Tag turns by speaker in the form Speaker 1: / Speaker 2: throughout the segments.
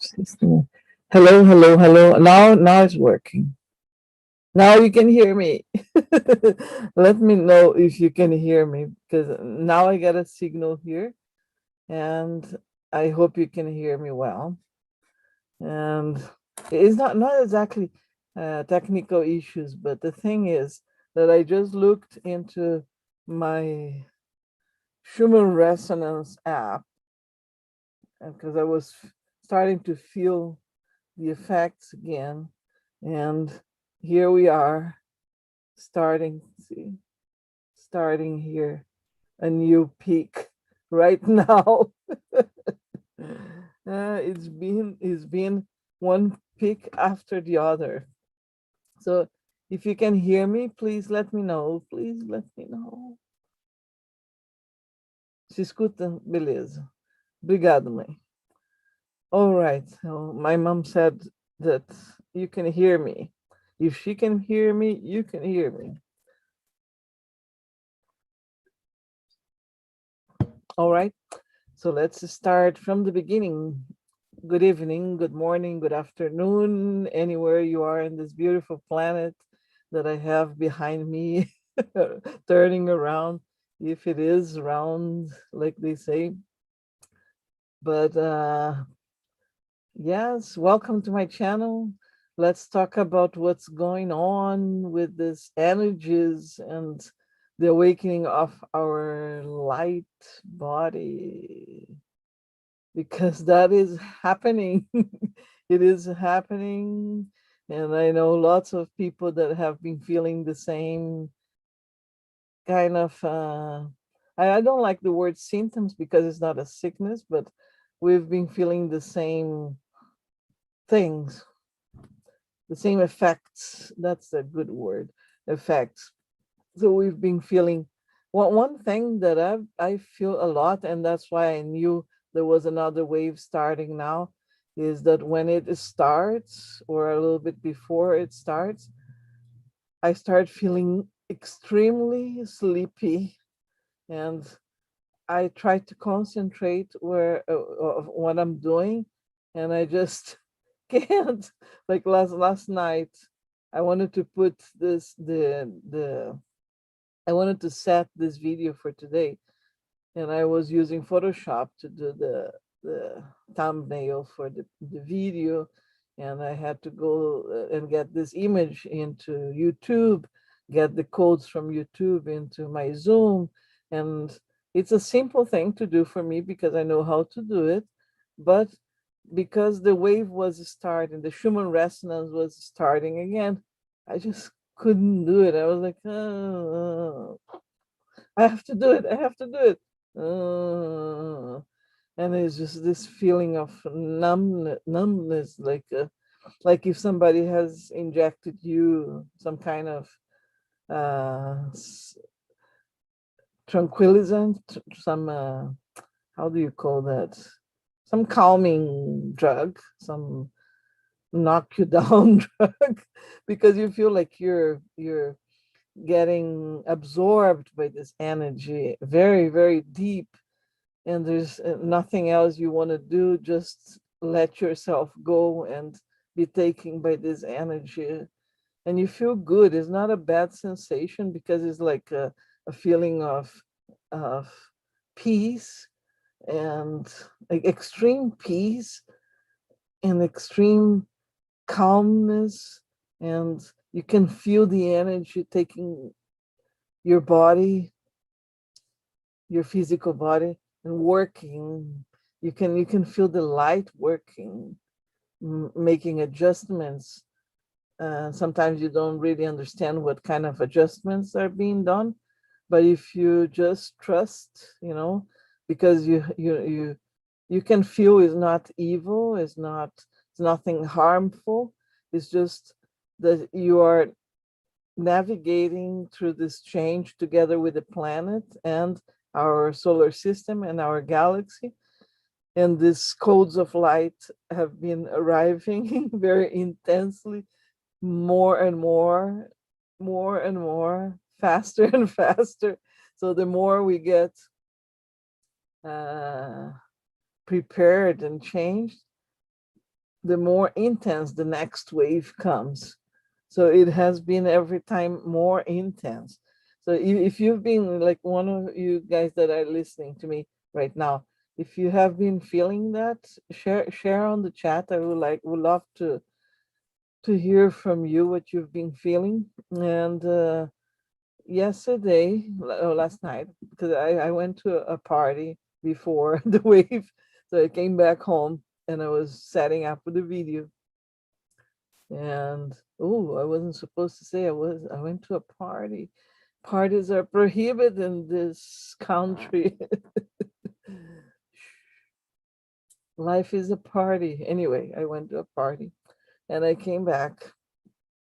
Speaker 1: System. Hello, hello, hello. Now it's working. Now you can hear me. Let me know if you can hear me because now I got a signal here and I hope you can hear me well. And it's not exactly technical issues, but the thing is that I just looked into my Schumann resonance app because I was starting to feel the effects again. And here we are starting, see, starting here, a new peak right now. It's been one peak after the other. So if you can hear me, please let me know. Please let me know. Se escuta? Beleza. Obrigado, mãe. All right. So my mom said that you can hear me. If she can hear me, you can hear me. All right. So let's start from the beginning. Good evening, good morning, good afternoon, anywhere you are in this beautiful planet that I have behind me, turning around, if it is round, like they say. But yes, welcome to my channel. Let's talk about what's going on with these energies and the awakening of our light body, because that is happening. It is happening. And I know lots of people that have been feeling the same kind of, I don't like the word symptoms because it's not a sickness, but we've been feeling the same things, the same effects. That's a good word, effects. So we've been feeling one thing that I feel a lot, and that's why I knew there was another wave starting now, is that when it starts or a little bit before it starts, I start feeling extremely sleepy, and I try to concentrate where of what I'm doing, and I just can't. Like last night, I wanted to put the I wanted to set this video for today, and I was using Photoshop to do the thumbnail for the video, and I had to go and get this image into YouTube, get the codes from YouTube into my Zoom, and it's a simple thing to do for me because I know how to do it, but because the wave was starting, the Schumann resonance was starting again, I just couldn't do it. I was like, oh, I have to do it. I have to do it. And it's just this feeling of numbness, like if somebody has injected you some kind of tranquilizant, some how do you call that? Some calming drug, some knock you down drug, because you feel like you're getting absorbed by this energy very, very deep, and there's nothing else you want to do, just let yourself go and be taken by this energy, and you feel good. It's not a bad sensation because it's like a feeling of peace, and like extreme peace and extreme calmness, and you can feel the energy taking your body, your physical body, and working. You can feel the light working, making adjustments. Sometimes you don't really understand what kind of adjustments are being done, but if you just trust, because you can feel it's not evil, it's nothing harmful. It's just that you are navigating through this change together with the planet and our solar system and our galaxy. And these codes of light have been arriving very intensely, more and more, more and more, faster and faster. So the more we get prepared and changed, the more intense the next wave comes. So it has been every time more intense. So if you've been like one of you guys that are listening to me right now, if you have been feeling that, share on the chat. I would love to hear from you what you've been feeling. And yesterday, last night, because I went to a party before the wave, so I came back home and I was setting up with the video. And oh, I wasn't supposed to say I went to a party. Parties are prohibited in this country. Life is a party. Anyway, I went to a party and I came back,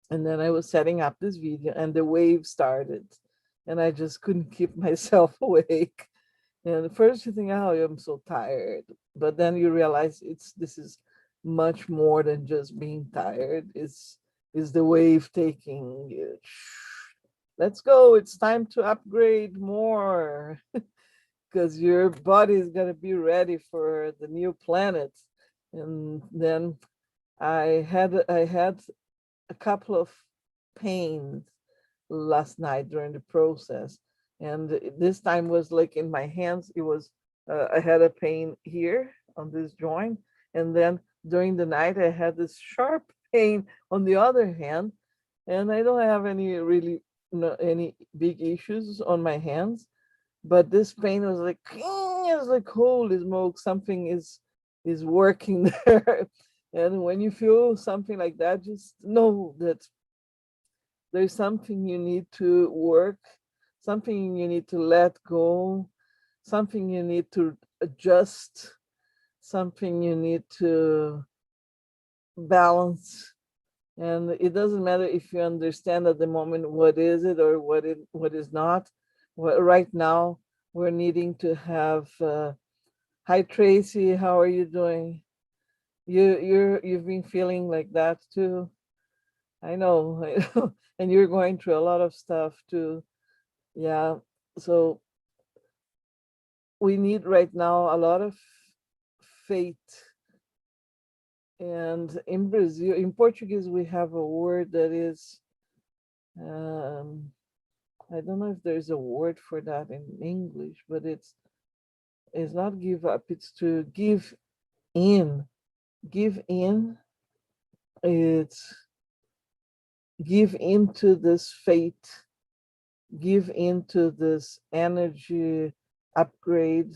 Speaker 1: and then I was setting up this video and the wave started and I just couldn't keep myself awake. And the first you think, oh, I'm so tired. But then you realize this is much more than just being tired. It's the wave taking you. Let's go. It's time to upgrade more because your body is going to be ready for the new planet. And then I had a couple of pains last night during the process, and this time was like in my hands. It was I had a pain here on this joint, and then during the night I had this sharp pain on the other hand, and I don't have any really no, any big issues on my hands, but this pain was like it was like holy smoke, something is working there. And when you feel something like that, just know that there's something you need to work, something you need to let go, something you need to adjust, something you need to balance. And it doesn't matter if you understand at the moment what is it or what is not. Right now, we're needing to have. Hi Tracy, how are you doing? You've been feeling like that too. I know, I know. And you're going through a lot of stuff too. Yeah. So we need right now a lot of faith. And in Brazil, in Portuguese, we have a word that is, I don't know if there's a word for that in English, but it's not give up, it's to give in. Give in. It's give into this faith, give into this energy upgrade,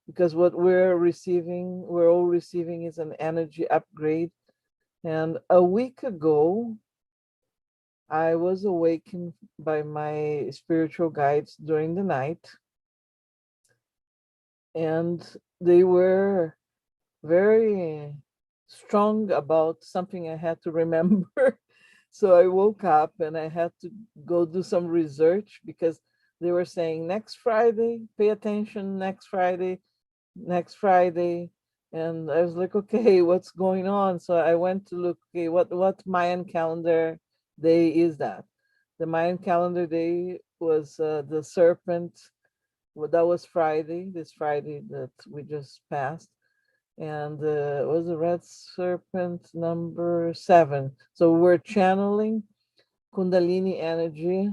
Speaker 1: because what we're all receiving is an energy upgrade. And a week ago, I was awakened by my spiritual guides during the night, and they were very strong about something I had to remember. So I woke up and I had to go do some research because they were saying next Friday, pay attention, next Friday, next Friday. And I was like, okay, what's going on? So I went to look, okay, what Mayan calendar day is that? The Mayan calendar day was the serpent. Well, that was Friday, this Friday that we just passed. And it was the red serpent number 7. So we're channeling Kundalini energy.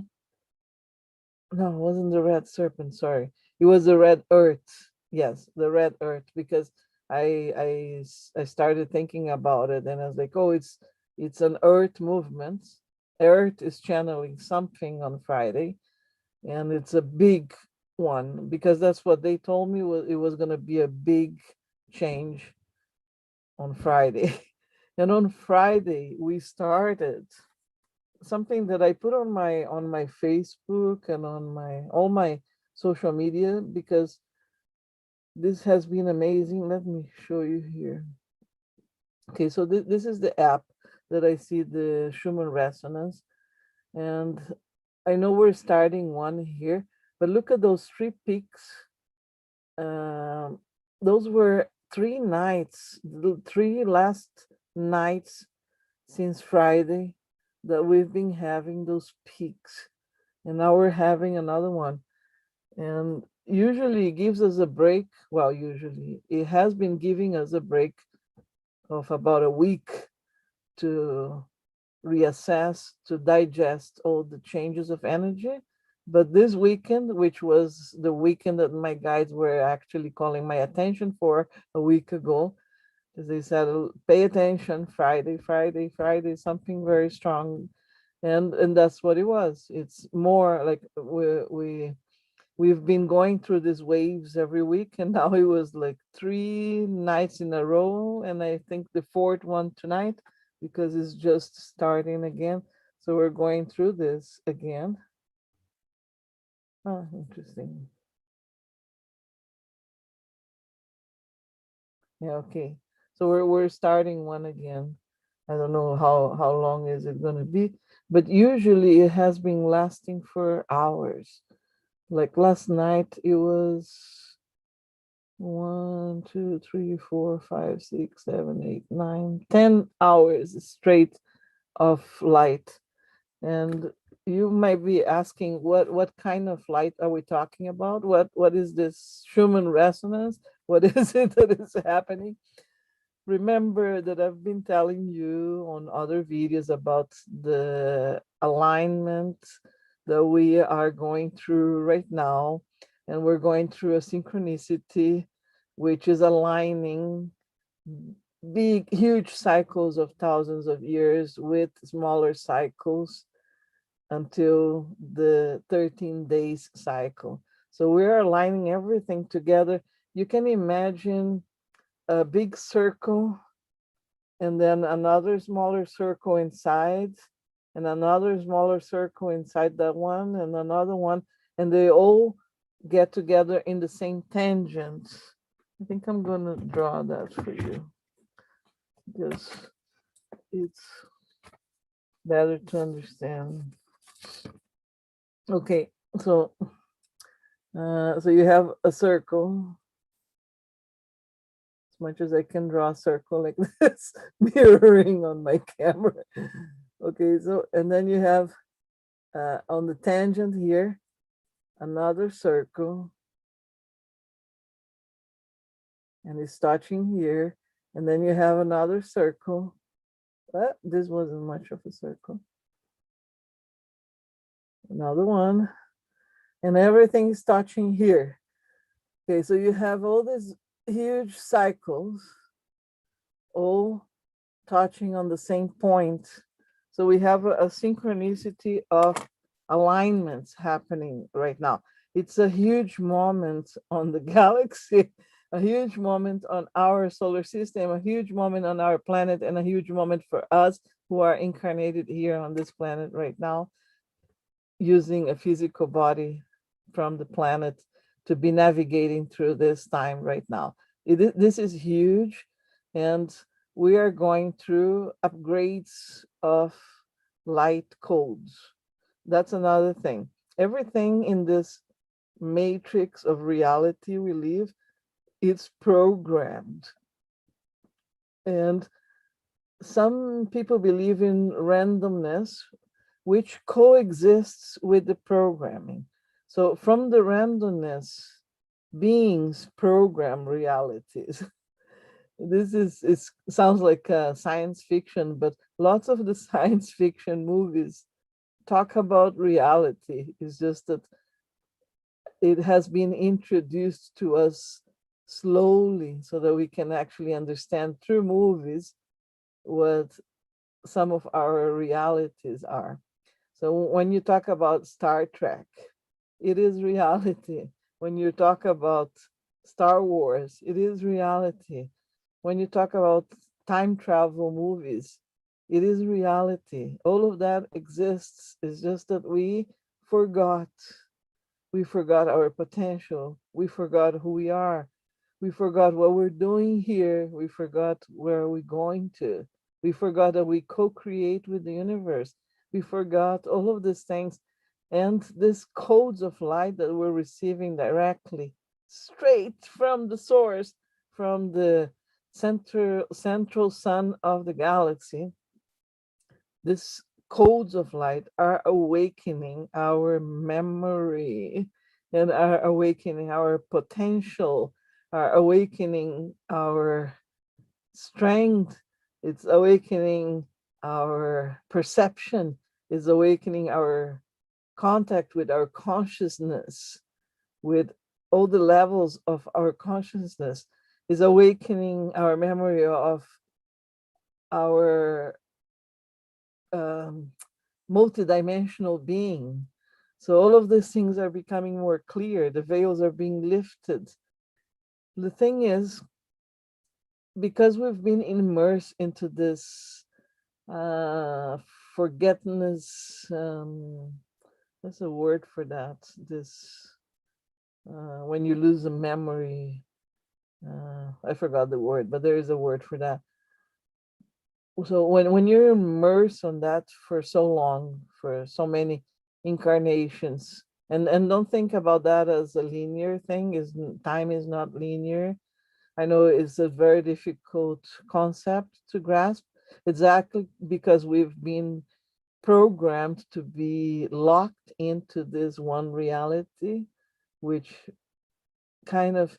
Speaker 1: No, it wasn't the red serpent, sorry. It was the red earth. Yes, the red earth, because I started thinking about it and I was like, oh, it's an earth movement. Earth is channeling something on Friday, and it's a big one because that's what they told me was it was going to be a big change on Friday. And on Friday we started something that I put on my Facebook and on my all my social media, because this has been amazing. Let me show you here. Okay, so this is the app that I see the Schumann resonance, and I know we're starting one here, but look at those 3 peaks. Um, those were 3 nights, the 3 last nights since Friday that we've been having those peaks, and now we're having another one. And usually it gives us a break. Well, usually it has been giving us a break of about a week to reassess, to digest all the changes of energy. But this weekend, which was the weekend that my guides were actually calling my attention for a week ago, as they said, pay attention, Friday, Friday, Friday, something very strong. And that's what it was. It's more like we've been going through these waves every week, and now it was like 3 nights in a row, and I think the fourth one tonight, because it's just starting again. So we're going through this again. Oh, interesting. Yeah, okay. So we're starting one again. I don't know how long is it going to be, but usually it has been lasting for hours. Like last night, it was 10 hours straight of light. And you might be asking, what kind of light are we talking about? What is this Schumann resonance? What is it that is happening? Remember that I've been telling you on other videos about the alignment that we are going through right now. And we're going through a synchronicity, which is aligning big, huge cycles of thousands of years with smaller cycles until the 13 days cycle. So we're aligning everything together. You can imagine a big circle and then another smaller circle inside, and another smaller circle inside that one, and another one, and they all get together in the same tangent. I think I'm going to draw that for you because it's better to understand. Okay, so so you have a circle. As much as I can draw a circle like this, mirroring on my camera. Okay, so and then you have on the tangent here another circle, and it's touching here, and then you have another circle. But this wasn't much of a circle. Another one, and everything is touching here. Okay, so you have all these huge cycles all touching on the same point. So we have a synchronicity of alignments happening right now. It's a huge moment on the galaxy, a huge moment on our solar system, a huge moment on our planet, and a huge moment for us who are incarnated here on this planet right now, using a physical body from the planet to be navigating through this time right now. This is huge, and we are going through upgrades of light codes. That's another thing. Everything in this matrix of reality we live, it's programmed. And some people believe in randomness, which coexists with the programming. So from the randomness, beings program realities. This sounds like science fiction, but lots of the science fiction movies talk about reality. It's just that it has been introduced to us slowly so that we can actually understand through movies what some of our realities are. So when you talk about Star Trek, it is reality. When you talk about Star Wars, it is reality. When you talk about time travel movies, it is reality. All of that exists. It's just that we forgot. We forgot our potential. We forgot who we are. We forgot what we're doing here. We forgot where we're going to. We forgot that we co-create with the universe. We forgot all of these things. And these codes of light that we're receiving directly, straight from the source, from the central sun of the galaxy, these codes of light are awakening our memory and are awakening our potential, are awakening our strength, it's awakening our perception, is awakening our contact with our consciousness, with all the levels of our consciousness, is awakening our memory of our um, multidimensional being. So all of these things are becoming more clear. The veils are being lifted. The thing is, because we've been immersed into this uh, forgetfulness, there's a word for that. This when you lose a memory, I forgot the word, but there is a word for that. So when you're immersed on that for so long, for so many incarnations, and don't think about that as a linear thing. Is time is not linear. I know it's a very difficult concept to grasp, exactly because we've been programmed to be locked into this one reality, which kind of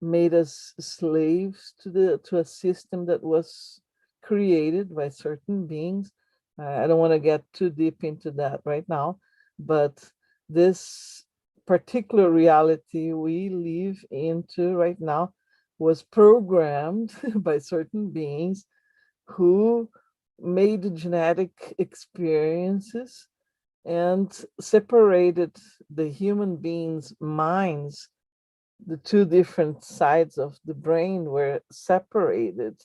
Speaker 1: made us slaves to a system that was created by certain beings. I don't want to get too deep into that right now, but this particular reality we live into right now was programmed by certain beings who made genetic experiences and separated the human beings' minds. The two different sides of the brain were separated.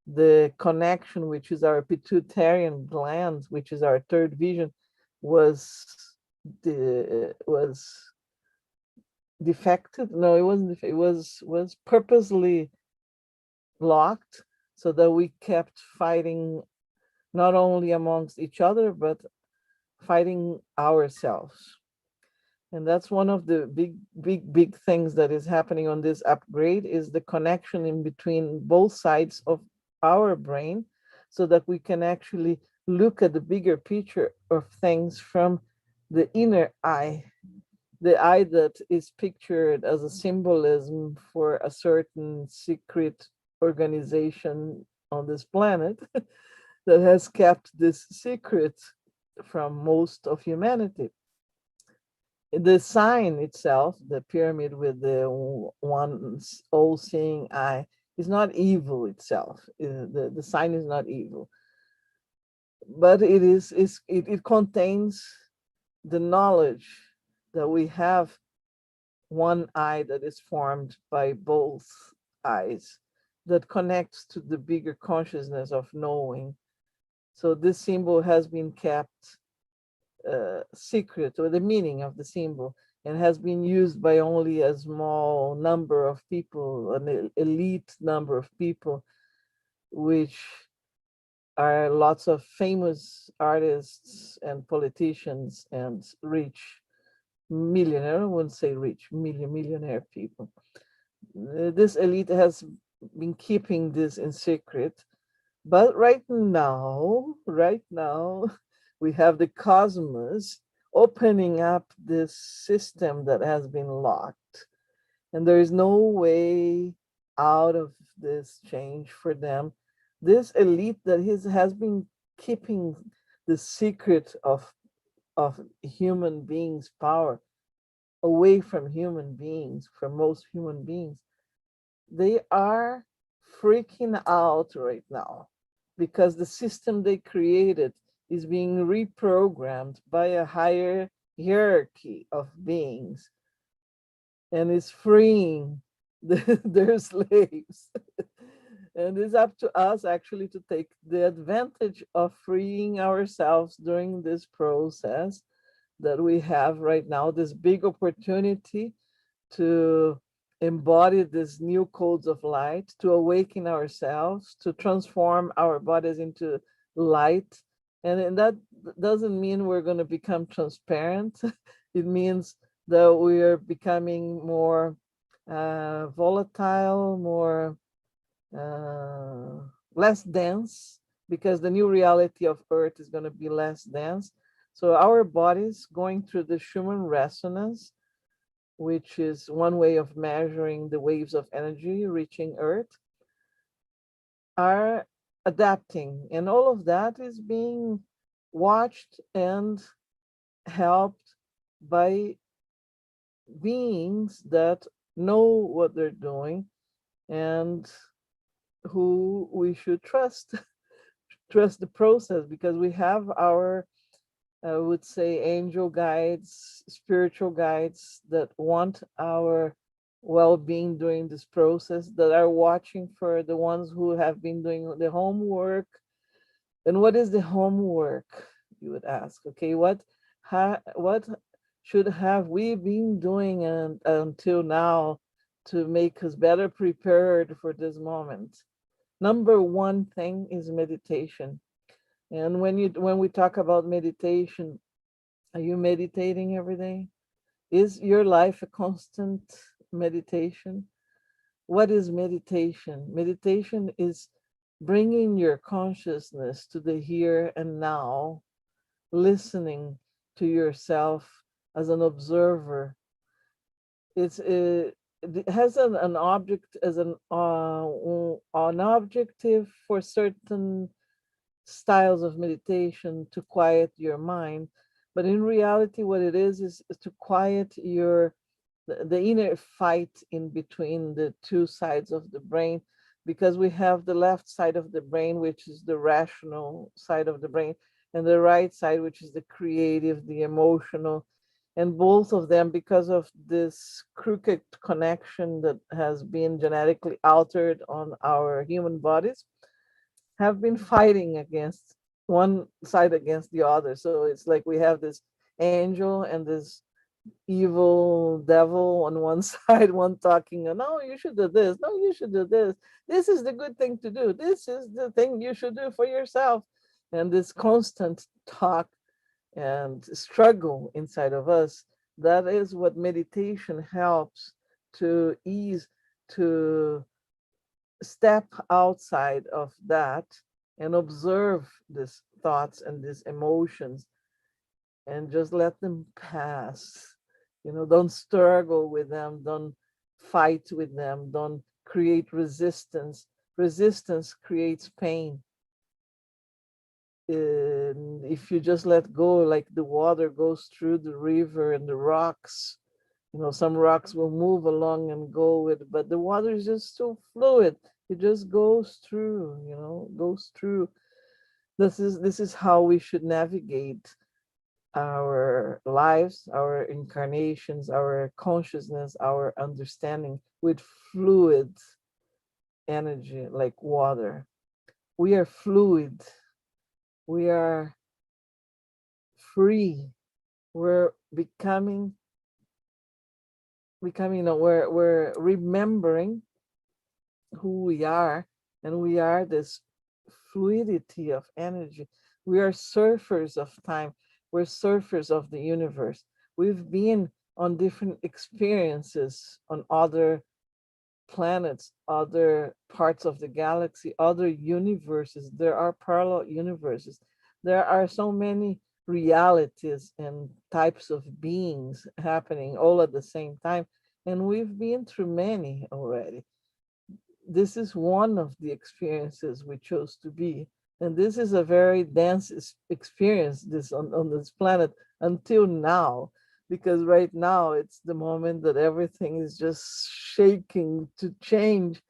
Speaker 1: The connection, which is our pituitarian gland, which is our third vision, was was defected. No, it wasn't. It was purposely locked so that we kept fighting not only amongst each other but fighting ourselves. And that's one of the big things that is happening on this upgrade, is the connection in between both sides of our brain, so that we can actually look at the bigger picture of things from the inner eye, the eye that is pictured as a symbolism for a certain secret organization on this planet that has kept this secret from most of humanity. The sign itself, the pyramid with the one all-seeing eye, is not evil itself. The sign is not evil, but it contains the knowledge that we have one eye that is formed by both eyes, that connects to the bigger consciousness of knowing. So this symbol has been kept secret, or the meaning of the symbol, and has been used by only a small number of people, an elite number of people, which are lots of famous artists and politicians and rich millionaire, I wouldn't say rich, millionaire people. This elite has been keeping this in secret. But right now, we have the cosmos opening up this system that has been locked. And there is no way out of this change for them. This elite that has been keeping the secret of human beings' power away from human beings, from most human beings, they are freaking out right now because the system they created is being reprogrammed by a higher hierarchy of beings and is freeing their slaves. And it's up to us actually to take the advantage of freeing ourselves during this process that we have right now, this big opportunity to embody these new codes of light, to awaken ourselves, to transform our bodies into light. And that doesn't mean we're going to become transparent. It means that we are becoming more volatile, more less dense, because the new reality of Earth is going to be less dense. So our bodies going through the Schumann resonance, which is one way of measuring the waves of energy reaching Earth. are adapting, and all of that is being watched and helped by beings that know what they're doing and who we should trust. Trust the process, because we have our, I would say, angel guides, spiritual guides that want our well-being during this process, that are watching for the ones who have been doing the homework. And what is the homework, you would ask? Okay, what should have we been doing until now to make us better prepared for this moment? Number one thing is meditation. And when we talk about meditation, are you meditating every day? Is your life a constant meditation? What is meditation? Meditation is bringing your consciousness to the here and now, listening to yourself as an observer. It has an object as an objective for certain styles of meditation to quiet your mind, but in reality what it is to quiet the inner fight in between the two sides of the brain, because we have the left side of the brain, which is the rational side of the brain, and the right side, which is the creative, the emotional. And both of them, because of this crooked connection that has been genetically altered on our human bodies, have been fighting against one side against the other. So it's like we have this angel and this evil devil on one side, one talking, no, you should do this, no, you should do this. This is the good thing to do. This is the thing you should do for yourself. And this constant talk and struggle inside of us, that is what meditation helps to ease, to step outside of that and observe these thoughts and these emotions and just let them pass. Don't struggle with them, don't fight with them, don't create resistance. Resistance creates pain. And if you just let go, like the water goes through the river and the rocks, some rocks will move along and go with, but the water is just so fluid. It just goes through, goes through. This is how we should navigate our lives, our incarnations, our consciousness, our understanding, with fluid energy like water. We are fluid. We are free. We're becoming, we're remembering who we are, and we are this fluidity of energy. We are surfers of time. We're surfers of the universe. We've been on different experiences on other planets, other parts of the galaxy, other universes. There are parallel universes. There are so many realities and types of beings happening all at the same time. And we've been through many already. This is one of the experiences we chose to be. And this is a very dense experience, this on this planet until now, because right now it's the moment that everything is just shaking to change.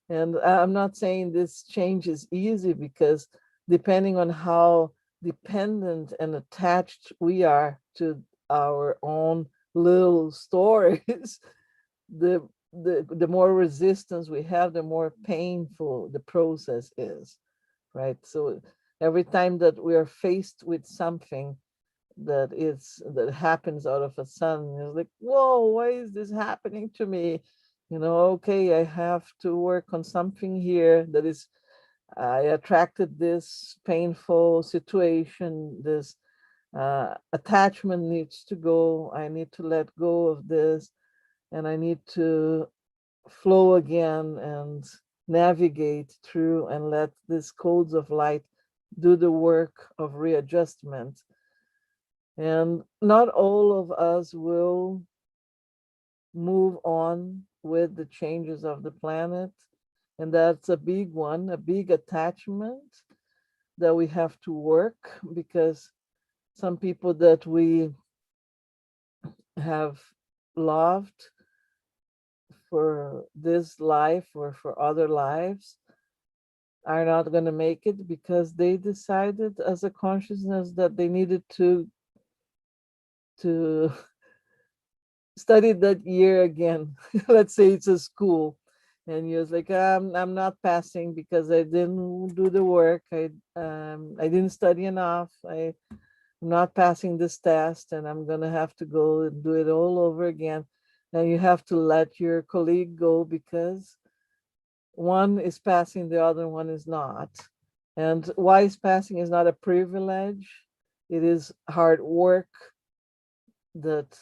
Speaker 1: And I'm not saying this change is easy, because depending on how dependent and attached we are to our own little stories, the the more resistance we have, the more painful the process is, right? So every time that we are faced with something that happens out of a sudden, it's like, whoa, why is this happening to me? Okay, I have to work on something here that is, I attracted this painful situation, this attachment needs to go, I need to let go of this, and I need to flow again and navigate through and let these codes of light do the work of readjustment. And not all of us will move on with the changes of the planet, And that's a big one, a big attachment that we have to work, because some people that we have loved for this life or for other lives are not going to make it, because they decided as a consciousness that they needed to study that year again. Let's say it's a school, and you're like, I'm not passing because I didn't do the work. I didn't study enough. I'm not passing this test, and I'm gonna have to go and do it all over again. And you have to let your colleague go because one is passing, the other one is not. And why is passing is not a privilege. It is hard work that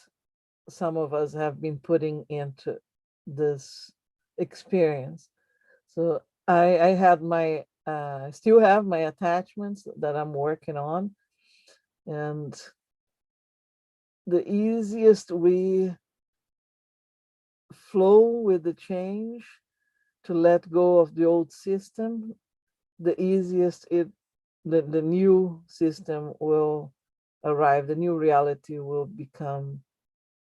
Speaker 1: some of us have been putting into this experience. So I had my, still have my attachments that I'm working on. And the easiest we flow with the change, to let go of the old system, the easiest the new system will arrive, the new reality will become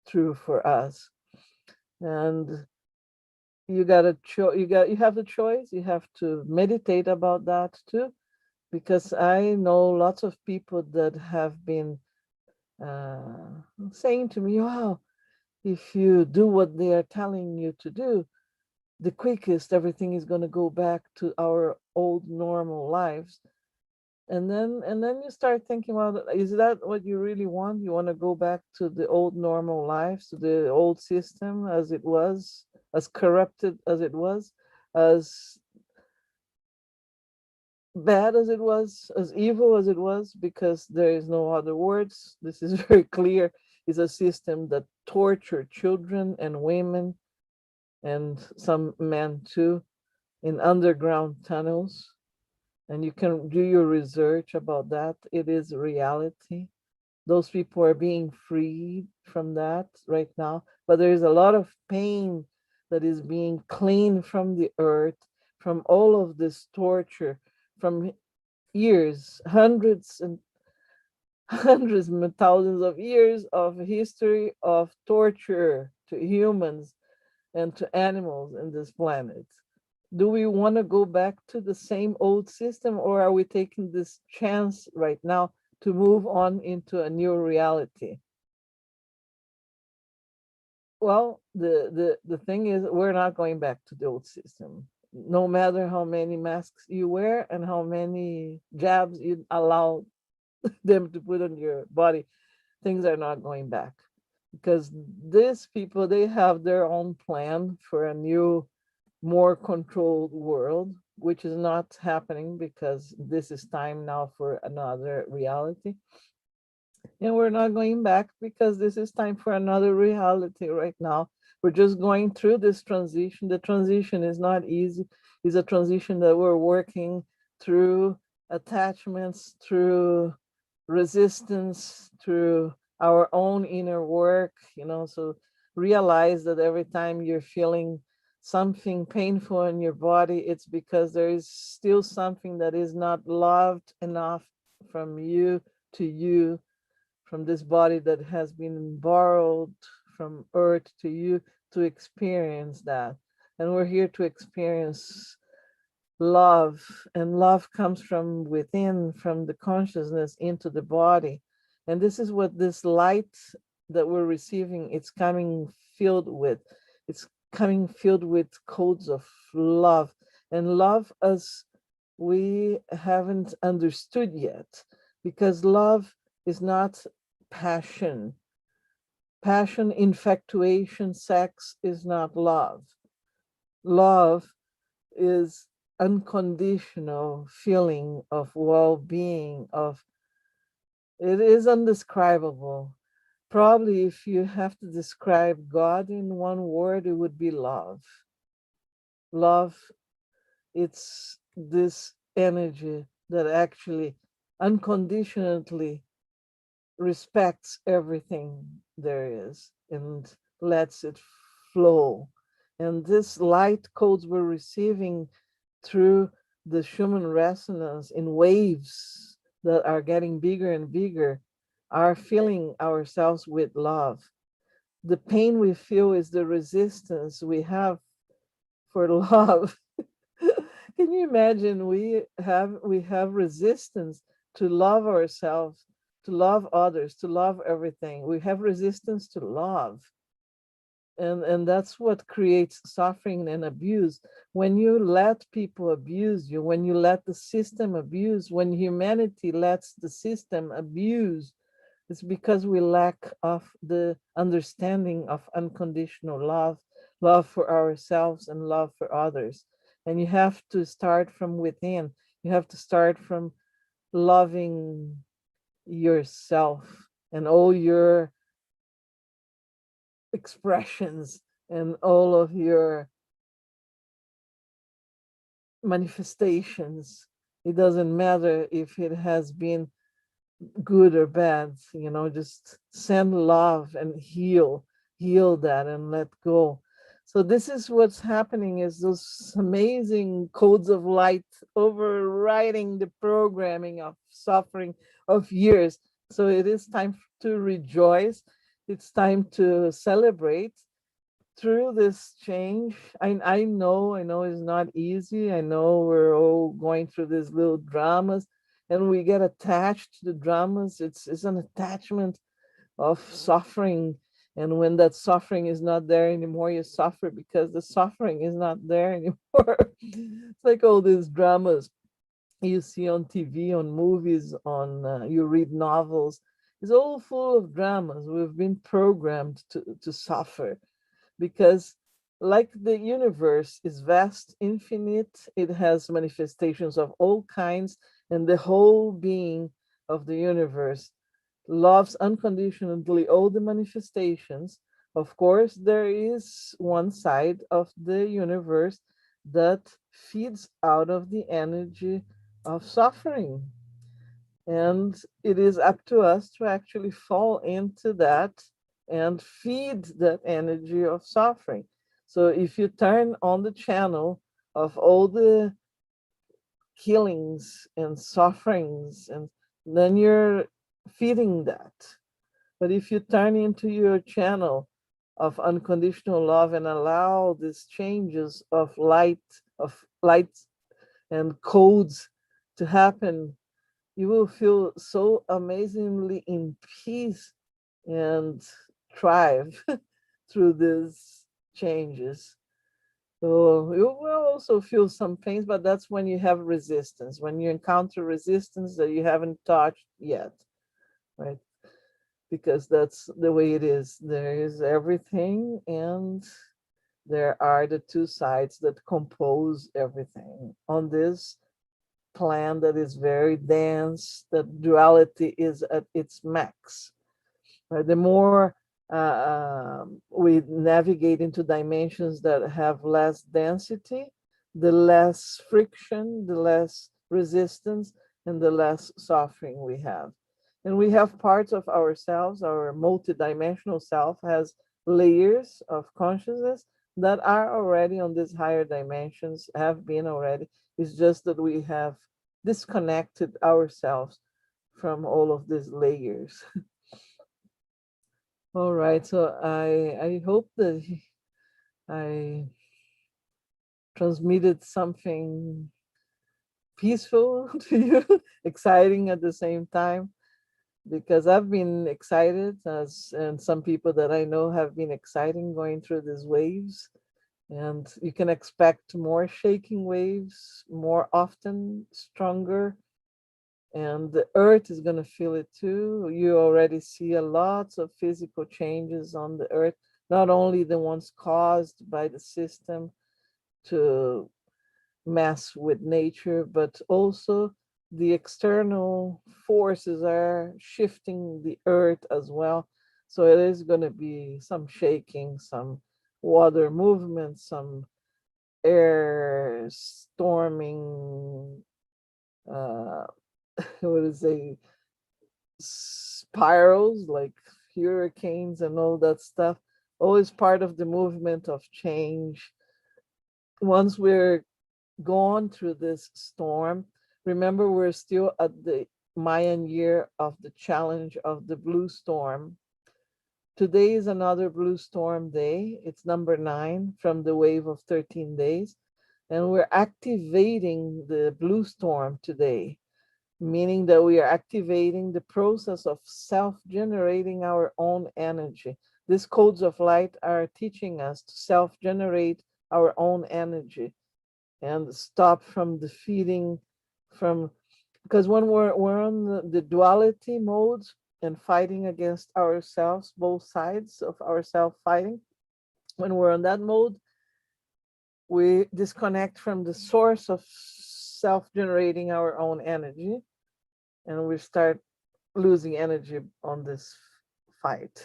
Speaker 1: true for us. And you have the choice. You have to meditate about that too, because I know lots of people that have been saying to me, wow, if you do what they are telling you to do, the quickest everything is going to go back to our old normal lives. And then you start thinking, well, is that what you really want? You want to go back to the old normal lives, to the old system as it was, as corrupted as it was, as bad as it was, as evil as it was, because there is no other words. This is very clear. It's a system that tortured children and women and some men too in underground tunnels. And you can do your research about that. It is reality. Those people are being freed from that right now. But there is a lot of pain that is being cleaned from the earth, from all of this torture, from years, hundreds and hundreds and thousands of years of history of torture to humans and to animals in this planet. Do we want to go back to the same old system, or are we taking this chance right now to move on into a new reality? Well, the thing is, we're not going back to the old system. No matter how many masks you wear and how many jabs you allow them to put on your body, things are not going back, because these people, they have their own plan for a new, more controlled world, which is not happening, because this is time now for another reality. And we're not going back, because this is time for another reality right now. We're just going through this transition. The transition is not easy. It's a transition that we're working through attachments, through resistance, through our own inner work, so realize that every time you're feeling something painful in your body, it's because there is still something that is not loved enough from you to you, from this body that has been borrowed from earth to you, to experience that. And we're here to experience love, and love comes from within, from the consciousness into the body. And this is what this light that we're receiving, it's coming filled with. It's coming filled with codes of love, and love as we haven't understood yet, because love is not passion. Passion, infatuation, sex is not love. Love is unconditional feeling of well-being, of, it is undescribable. Probably if you have to describe God in one word, it would be love. Love, it's this energy that actually unconditionally respects everything there is and lets it flow. And this light codes we're receiving through the Schumann resonance in waves that are getting bigger and bigger are filling ourselves with love. The pain we feel is the resistance we have for love. Can you imagine we have resistance to love ourselves, to love others, to love everything. We have resistance to love. And that's what creates suffering and abuse. When you let people abuse you, when you let the system abuse, when humanity lets the system abuse, it's because we lack of the understanding of unconditional love, love for ourselves and love for others. And you have to start from within. You have to start from loving yourself and all your expressions and all of your manifestations. It doesn't matter if it has been good or bad, just send love and heal that and let go. So this is what's happening, is those amazing codes of light overriding the programming of suffering of years. So it is time to rejoice. It's time to celebrate through this change. I know it's not easy. I know we're all going through these little dramas and we get attached to the dramas. It's an attachment of suffering. And when that suffering is not there anymore, you suffer because the suffering is not there anymore. It's like all these dramas you see on TV, on movies, on you read novels. It's all full of dramas. We've been programmed to suffer because, like the universe is vast, infinite, it has manifestations of all kinds, and the whole being of the universe loves unconditionally all the manifestations. Of course, there is one side of the universe that feeds out of the energy of suffering. And it is up to us to actually fall into that and feed that energy of suffering. So if you turn on the channel of all the killings and sufferings, and then you're feeding that. But if you turn into your channel of unconditional love and allow these changes of light and codes to happen, you will feel so amazingly in peace and thrive through these changes. So you will also feel some pains, but that's when you have resistance, when you encounter resistance that you haven't touched yet, right? Because that's the way it is. There is everything, and there are the two sides that compose everything on this plan that is very dense, that duality is at its max. Right? The more we navigate into dimensions that have less density, the less friction, the less resistance, and the less suffering we have. And we have parts of ourselves, our multidimensional self has layers of consciousness that are already on these higher dimensions, have been already. It's just that we have disconnected ourselves from all of these layers. All right, so I hope that I transmitted something peaceful to you, exciting at the same time, because I've been excited, and some people that I know have been exciting going through these waves. And you can expect more shaking waves, more often, stronger. And the earth is going to feel it too. You already see a lots of physical changes on the earth, not only the ones caused by the system to mess with nature, but also the external forces are shifting the earth as well. So it is going to be some shaking, some water movement, some air storming, uh, what is a spirals like hurricanes and all that stuff. always part of the movement of change. Once we're gone through this storm, remember we're still at the Mayan year of the challenge of the blue storm. Today is another blue storm day. It's number 9 from the wave of 13 days. And we're activating the blue storm today, meaning that we are activating the process of self-generating our own energy. These codes of light are teaching us to self-generate our own energy and stop from defeating, from, because when we're on the duality mode and fighting against ourselves, both sides of ourself fighting, when we're on that mode, we disconnect from the source of self-generating our own energy, and we start losing energy on this fight.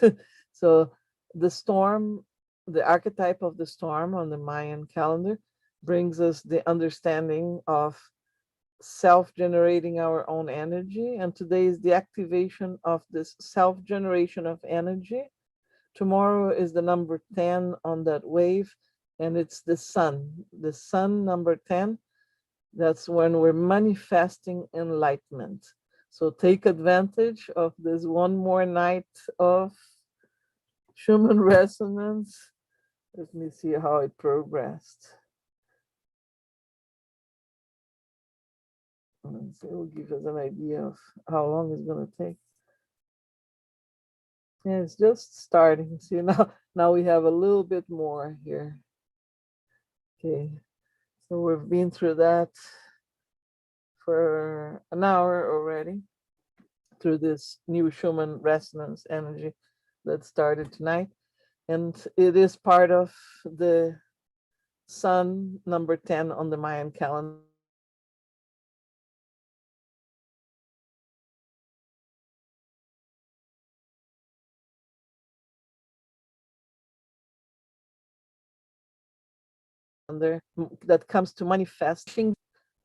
Speaker 1: So the storm, the archetype of the storm on the Mayan calendar brings us the understanding of self-generating our own energy. And today is the activation of this self-generation of energy. Tomorrow is the number 10 on that wave, and it's the sun number 10. That's when we're manifesting enlightenment. So take advantage of this one more night of Schumann resonance. Let me see how it progressed. And so it will give us an idea of how long it's going to take. Yeah, it's just starting. See, now we have a little bit more here. Okay, so we've been through that for an hour already, through this new Schumann resonance energy that started tonight. And it is part of the sun number 10 on the Mayan calendar. That comes to manifesting.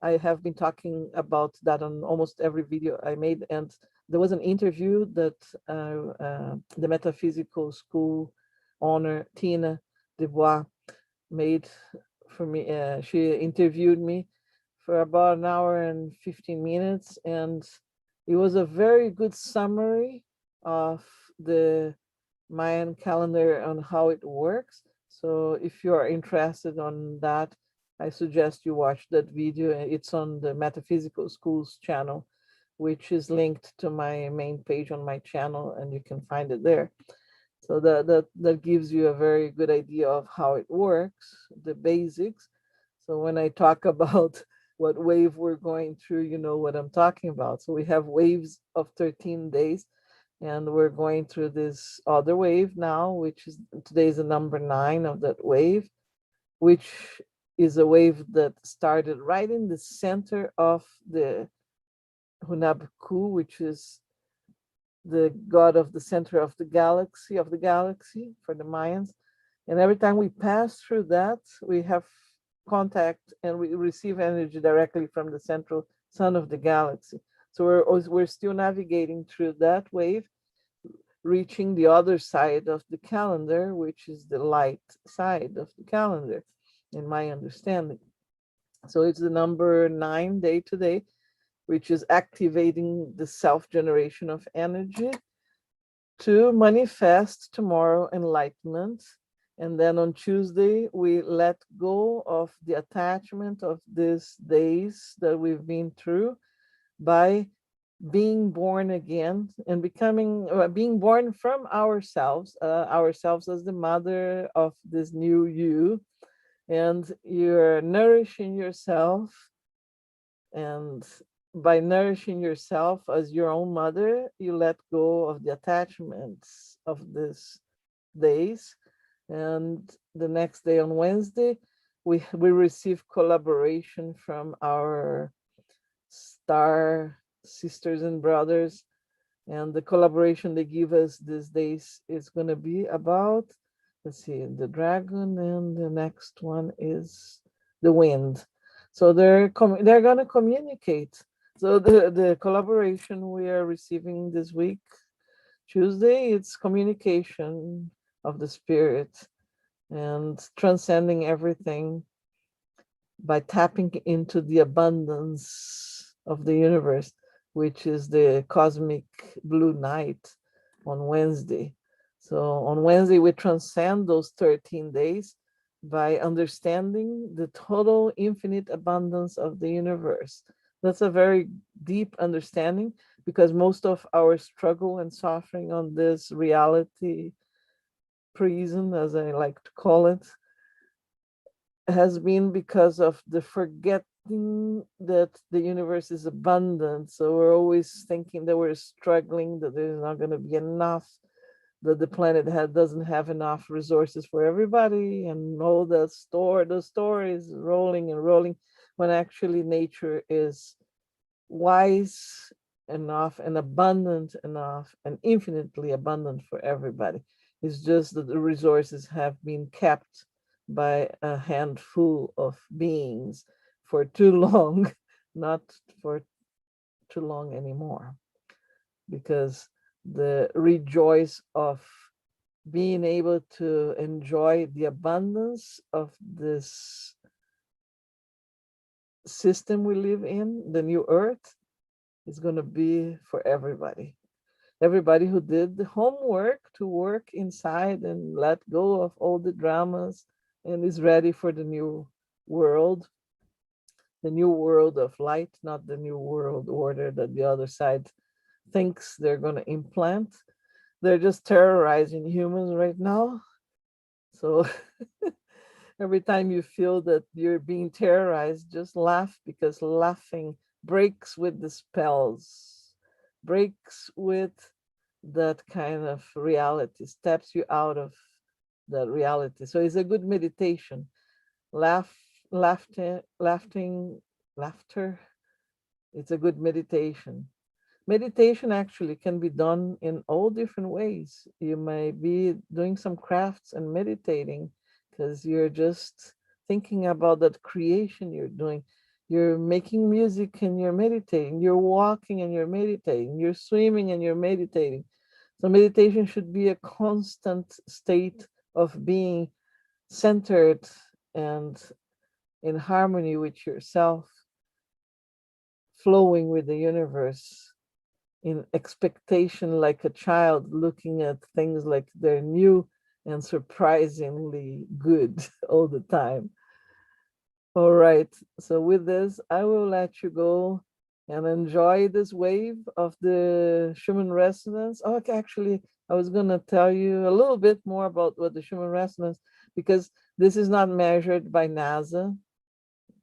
Speaker 1: I have been talking about that on almost every video I made, and there was an interview that the Metaphysical School owner Tina Dubois made for me. She interviewed me for about an hour and 15 minutes, and it was a very good summary of the Mayan calendar on how it works. So if you are interested on that, I suggest you watch that video. It's on the Metaphysical Schools channel, which is linked to my main page on my channel, and you can find it there. So that gives you a very good idea of how it works, the basics. So when I talk about what wave we're going through, you know what I'm talking about. So we have waves of 13 days, and we're going through this other wave now, which is today's the number 9 of that wave, which is a wave that started right in the center of the Hunabku, which is the god of the center of the galaxy for the Mayans. And every time we pass through that, we have contact and we receive energy directly from the central sun of the galaxy. So we're still navigating through that wave, reaching the other side of the calendar, which is the light side of the calendar, in my understanding. So it's the number 9 day today, which is activating the self-generation of energy to manifest tomorrow enlightenment. And then on Tuesday, we let go of the attachment of these days that we've been through by being born again and becoming, being born from ourselves as the mother of this new you. And you're nourishing yourself, and by nourishing yourself as your own mother, you let go of the attachments of these days. And the next day on Wednesday, we receive collaboration from our star sisters and brothers. And the collaboration they give us these days is going to be about, let's see, the dragon, and the next one is the wind. So they're going to communicate. So the collaboration we are receiving this week, Tuesday, it's communication of the spirit, and transcending everything by tapping into the abundance of the universe, which is the cosmic blue night on Wednesday. So on Wednesday, we transcend those 13 days by understanding the total infinite abundance of the universe. That's a very deep understanding, because most of our struggle and suffering on this reality prison, as I like to call it, has been because of the forgetting that the universe is abundant. So we're always thinking that we're struggling, that there's not going to be enough, that the planet doesn't have enough resources for everybody, and all the store is rolling and rolling, when actually nature is wise enough and abundant enough and infinitely abundant for everybody. It's just that the resources have been kept by a handful of beings for too long, not for too long anymore, because the rejoice of being able to enjoy the abundance of this system we live in, the new earth, is going to be for everybody. Everybody who did the homework to work inside and let go of all the dramas and is ready for world, the new world of light, not the new world order that the other side thinks they're going to implant. They're just terrorizing humans right now. So every time you feel that you're being terrorized, just laugh, because laughing breaks with the spells, breaks with that kind of reality, steps you out of that reality. So it's a good meditation. Laugh, laughter. It's a good meditation. Meditation actually can be done in all different ways. You may be doing some crafts and meditating because you're just thinking about that creation you're doing. You're making music and you're meditating. You're walking and you're meditating. You're swimming and you're meditating. So meditation should be a constant state of being centered and in harmony with yourself, flowing with the universe, in expectation, like a child looking at things like they're new and surprisingly good all the time. All right, so with this, I will let you go and enjoy this wave of the Schumann resonance. Oh, okay, actually, I was going to tell you a little bit more about what the Schumann resonance, because this is not measured by NASA.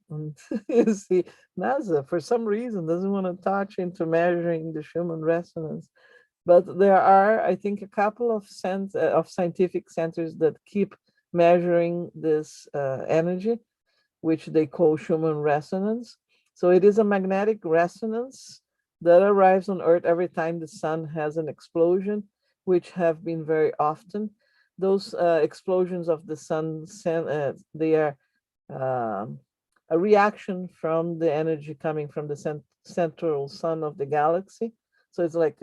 Speaker 1: And you see, NASA, for some reason, doesn't want to touch into measuring the Schumann resonance. But there are, I think, a couple of scientific centers that keep measuring this energy, which they call Schumann resonance. So it is a magnetic resonance that arrives on Earth every time the sun has an explosion, which have been very often. Those explosions of the sun, they are um, a reaction from the energy coming from the central sun of the galaxy. So it's like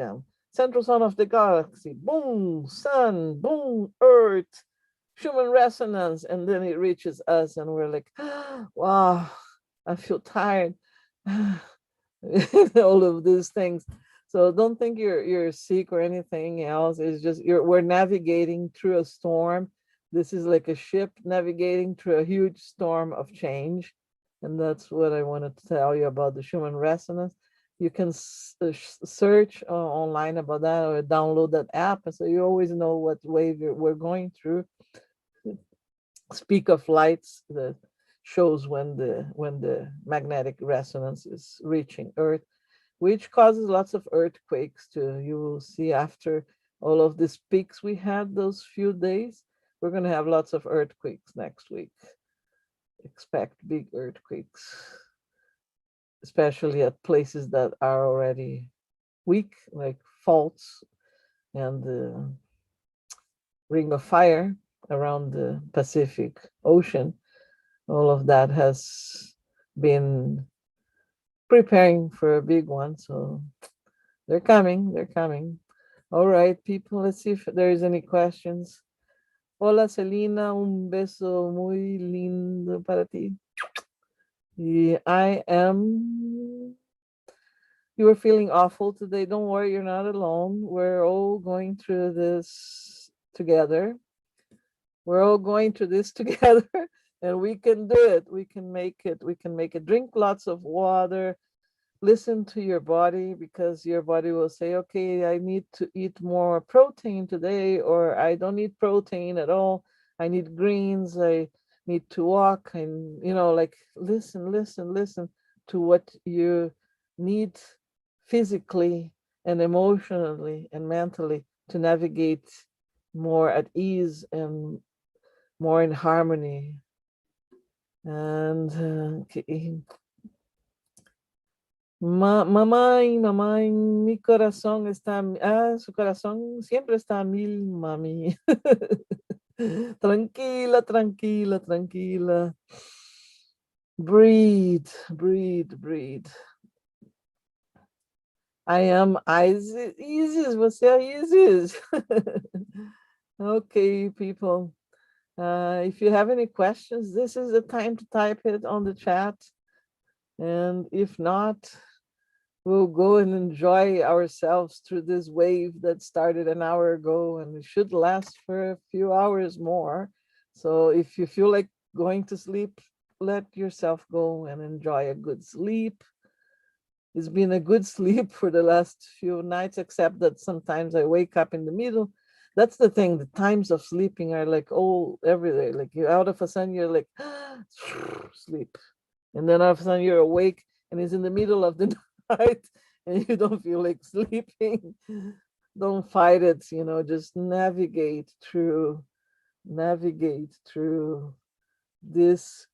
Speaker 1: central sun of the galaxy, boom, sun, boom, Earth, Schumann resonance, and then it reaches us, and we're like, wow, I feel tired. All of these things. So don't think you're sick or anything else. It's just we're navigating through a storm. This is like a ship navigating through a huge storm of change. And that's what I wanted to tell you about the Schumann resonance. You can search online about that, or download that app, so you always know what wave we're going through. Speak of lights, that shows when the magnetic resonance is reaching Earth, which causes lots of earthquakes too. You will see after all of these peaks we had those few days, we're going to have lots of earthquakes next week. Expect big earthquakes, especially at places that are already weak, like faults and the ring of fire around the Pacific Ocean. All of that has been preparing for a big one. So they're coming. All right, people, let's see if there's any questions. Hola, Celina, un beso muy lindo para ti. I am. You were feeling awful today. Don't worry, you're not alone. We're all going through this together. We're all going through this together, and we can do it. We can make it. We can make it. Drink lots of water. Listen to your body, because your body will say, okay, I need to eat more protein today, or I don't need protein at all. I need greens. I need to walk. And, like, listen to what you need physically and emotionally and mentally to navigate more at ease and more in harmony. And okay. Mamãe, mi corazón está, su corazón siempre está a mil, mami. Tranquila, tranquila, tranquila. Breathe, breathe, breathe. I am Isis, você é Isis. Okay, people. If you have any questions, this is the time to type it on the chat. And if not, we'll go and enjoy ourselves through this wave that started an hour ago, and it should last for a few hours more. So if you feel like going to sleep, let yourself go and enjoy a good sleep. It's been a good sleep for the last few nights, except that sometimes I wake up in the middle. That's the thing. The times of sleeping are like all every day. Like, you out of a sudden, you're like sleep, and then all of a sudden you're awake, and it's in the middle of the night, and you don't feel like sleeping. Don't fight it. Just navigate through this.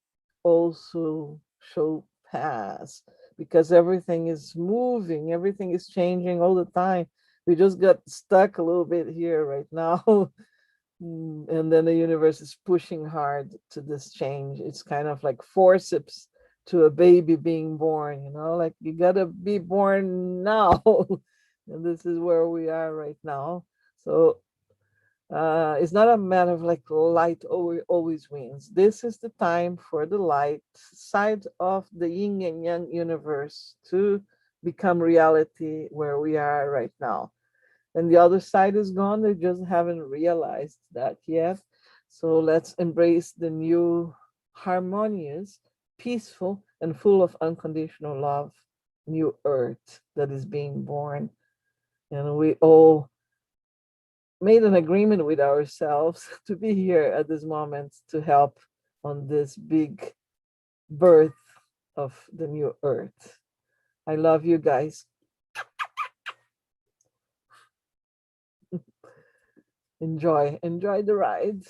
Speaker 1: Also shall pass, because everything is moving, everything is changing all the time. We just got stuck a little bit here right now. And then the universe is pushing hard to this change. It's kind of like forceps to a baby being born, like, you gotta be born now. And this is where we are right now. So it's not a matter of like light always wins. This is the time for the light side of the yin and yang universe to become reality where we are right now. And the other side is gone. They just haven't realized that yet. So let's embrace the new, harmonious, peaceful, and full of unconditional love new earth that is being born. And we all made an agreement with ourselves to be here at this moment to help on this big birth of the new earth. I love you guys. Enjoy the ride.